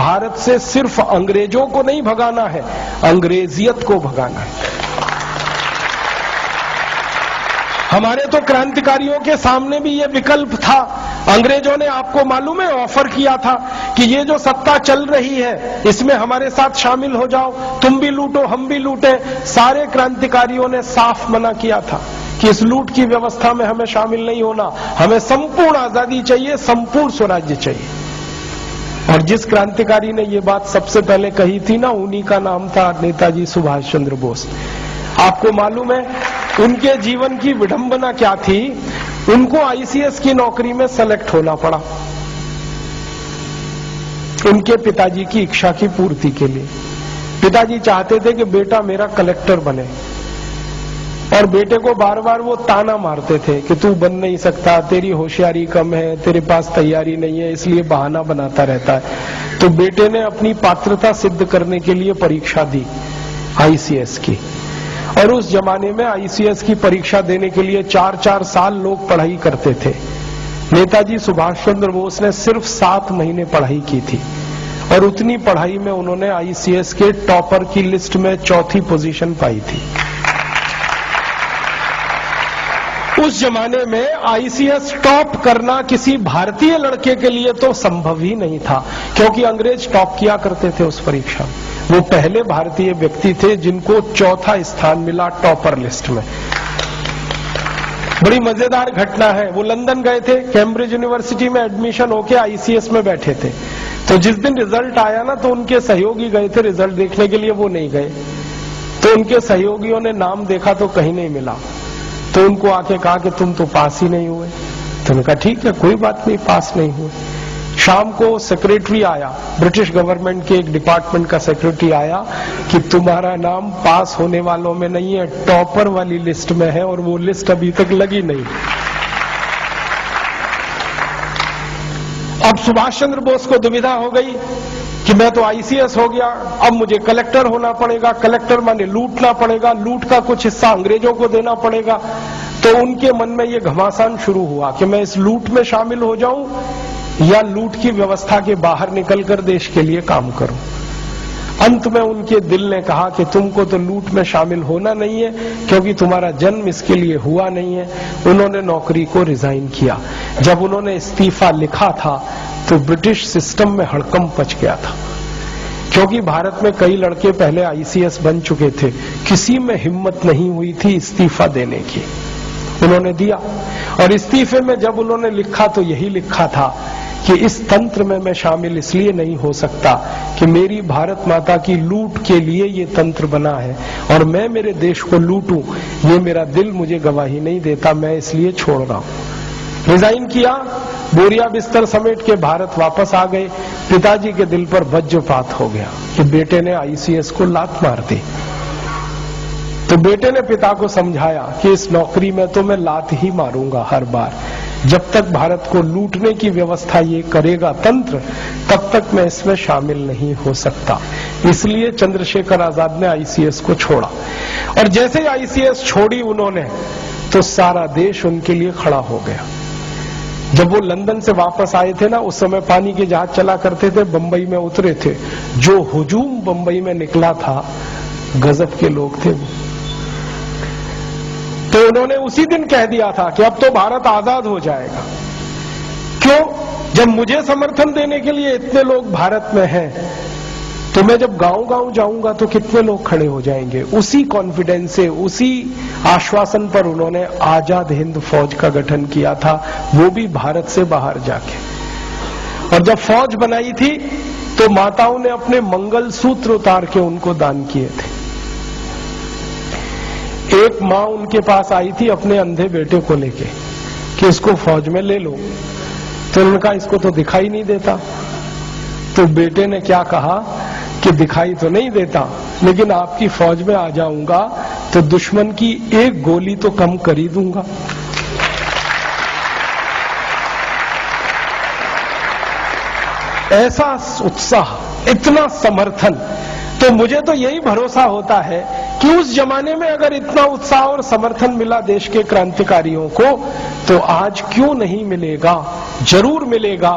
भारत से सिर्फ अंग्रेजों को नहीं भगाना है, अंग्रेजियत को भगाना है। हमारे तो क्रांतिकारियों के सामने भी ये विकल्प था। अंग्रेजों ने, आपको मालूम है, ऑफर किया था कि ये जो सत्ता चल रही है इसमें हमारे साथ शामिल हो जाओ, तुम भी लूटो हम भी लूटे। सारे क्रांतिकारियों ने साफ मना किया था कि इस लूट की व्यवस्था में हमें शामिल नहीं होना, हमें संपूर्ण आजादी चाहिए, संपूर्ण स्वराज्य चाहिए। और जिस क्रांतिकारी ने ये बात सबसे पहले कही थी ना, उन्हीं का नाम था नेताजी सुभाष चंद्र बोस। आपको मालूम है उनके जीवन की विडंबना क्या थी? उनको आईसीएस की नौकरी में सेलेक्ट होना पड़ा उनके पिताजी की इच्छा की पूर्ति के लिए। पिताजी चाहते थे कि बेटा मेरा कलेक्टर बने, और बेटे को बार बार वो ताना मारते थे कि तू बन नहीं सकता, तेरी होशियारी कम है, तेरे पास तैयारी नहीं है, इसलिए बहाना बनाता रहता है। तो बेटे ने अपनी पात्रता सिद्ध करने के लिए परीक्षा दी आईसीएस की, और उस जमाने में आईसीएस की परीक्षा देने के लिए 4-4 साल लोग पढ़ाई करते थे। नेताजी सुभाष चंद्र बोस ने सिर्फ 7 महीने पढ़ाई की थी, और उतनी पढ़ाई में उन्होंने आईसीएस के टॉपर की लिस्ट में 4थी पोजीशन पाई थी। उस जमाने में आईसीएस टॉप करना किसी भारतीय लड़के के लिए तो संभव ही नहीं था, क्योंकि अंग्रेज टॉप किया करते थे उस परीक्षा में। वो पहले भारतीय व्यक्ति थे जिनको 4था स्थान मिला टॉपर लिस्ट में। बड़ी मजेदार घटना है, वो लंदन गए थे, कैम्ब्रिज यूनिवर्सिटी में एडमिशन होके आईसीएस में बैठे थे। तो जिस दिन रिजल्ट आया ना, तो उनके सहयोगी गए थे रिजल्ट देखने के लिए, वो नहीं गए। तो उनके सहयोगियों ने नाम देखा तो कहीं नहीं मिला, तो उनको आके कहा कि तुम तो पास ही नहीं हुए। तो उन्होंने कहा ठीक है कोई बात नहीं, पास नहीं हुए। शाम को सेक्रेटरी आया, ब्रिटिश गवर्नमेंट के एक डिपार्टमेंट का सेक्रेटरी आया कि तुम्हारा नाम पास होने वालों में नहीं है, टॉपर वाली लिस्ट में है, और वो लिस्ट अभी तक लगी नहीं। अब सुभाष चंद्र बोस को दुविधा हो गई कि मैं तो आईसीएस हो गया, अब मुझे कलेक्टर होना पड़ेगा, कलेक्टर माने लूटना पड़ेगा, लूट का कुछ हिस्सा अंग्रेजों को देना पड़ेगा। तो उनके मन में ये घमासान शुरू हुआ कि मैं इस लूट में शामिल हो जाऊं या लूट की व्यवस्था के बाहर निकलकर देश के लिए काम करूं। अंत में उनके दिल ने कहा कि तुमको तो लूट में शामिल होना नहीं है, क्योंकि तुम्हारा जन्म इसके लिए हुआ नहीं है। उन्होंने नौकरी को रिजाइन किया। जब उन्होंने इस्तीफा लिखा था तो ब्रिटिश सिस्टम में हड़कंप मच गया था, क्योंकि भारत में कई लड़के पहले आईसीएस बन चुके थे, किसी में हिम्मत नहीं हुई थी इस्तीफा देने की। उन्होंने दिया, और इस्तीफे में जब उन्होंने लिखा तो यही लिखा था कि इस तंत्र में मैं शामिल इसलिए नहीं हो सकता कि मेरी भारत माता की लूट के लिए ये तंत्र बना है, और मैं मेरे देश को लूटूं ये मेरा दिल मुझे गवाही नहीं देता, मैं इसलिए छोड़ रहा हूं। रिजाइन किया, बोरिया बिस्तर समेट के भारत वापस आ गए। पिताजी के दिल पर वज्रपात हो गया कि बेटे ने आईसीएस को लात मार दी। तो बेटे ने पिता को समझाया कि इस नौकरी में तो मैं लात ही मारूंगा हर बार, जब तक भारत को लूटने की व्यवस्था ये करेगा तंत्र, तब तक मैं इसमें शामिल नहीं हो सकता। इसलिए चंद्रशेखर आजाद ने आईसीएस को छोड़ा, और जैसे ही आईसीएस छोड़ी उन्होंने, तो सारा देश उनके लिए खड़ा हो गया। जब वो लंदन से वापस आए थे ना, उस समय पानी के जहाज चला करते थे, बंबई में उतरे थे, जो हुजूम बंबई में निकला था, गजब के लोग थे वो। तो उन्होंने उसी दिन कह दिया था कि अब तो भारत आजाद हो जाएगा। क्यों? जब मुझे समर्थन देने के लिए इतने लोग भारत में हैं, तो मैं जब गांव-गांव जाऊंगा तो कितने लोग खड़े हो जाएंगे। उसी कॉन्फिडेंस से, उसी आश्वासन पर उन्होंने आजाद हिंद फौज का गठन किया था, वो भी भारत से बाहर जाके। और जब फौज बनाई थी तो माताओं ने अपने मंगलसूत्र उतार के उनको दान किए थे। एक मां उनके पास आई थी अपने अंधे बेटे को लेके कि इसको फौज में ले लो। तो उन्होंने कहा इसको तो दिखाई नहीं देता। तो बेटे ने क्या कहा कि दिखाई तो नहीं देता, लेकिन आपकी फौज में आ जाऊंगा तो दुश्मन की एक गोली तो कम कर ही दूंगा। ऐसा उत्साह, इतना समर्थन। तो मुझे तो यही भरोसा होता है कि उस जमाने में अगर इतना उत्साह और समर्थन मिला देश के क्रांतिकारियों को, तो आज क्यों नहीं मिलेगा, जरूर मिलेगा।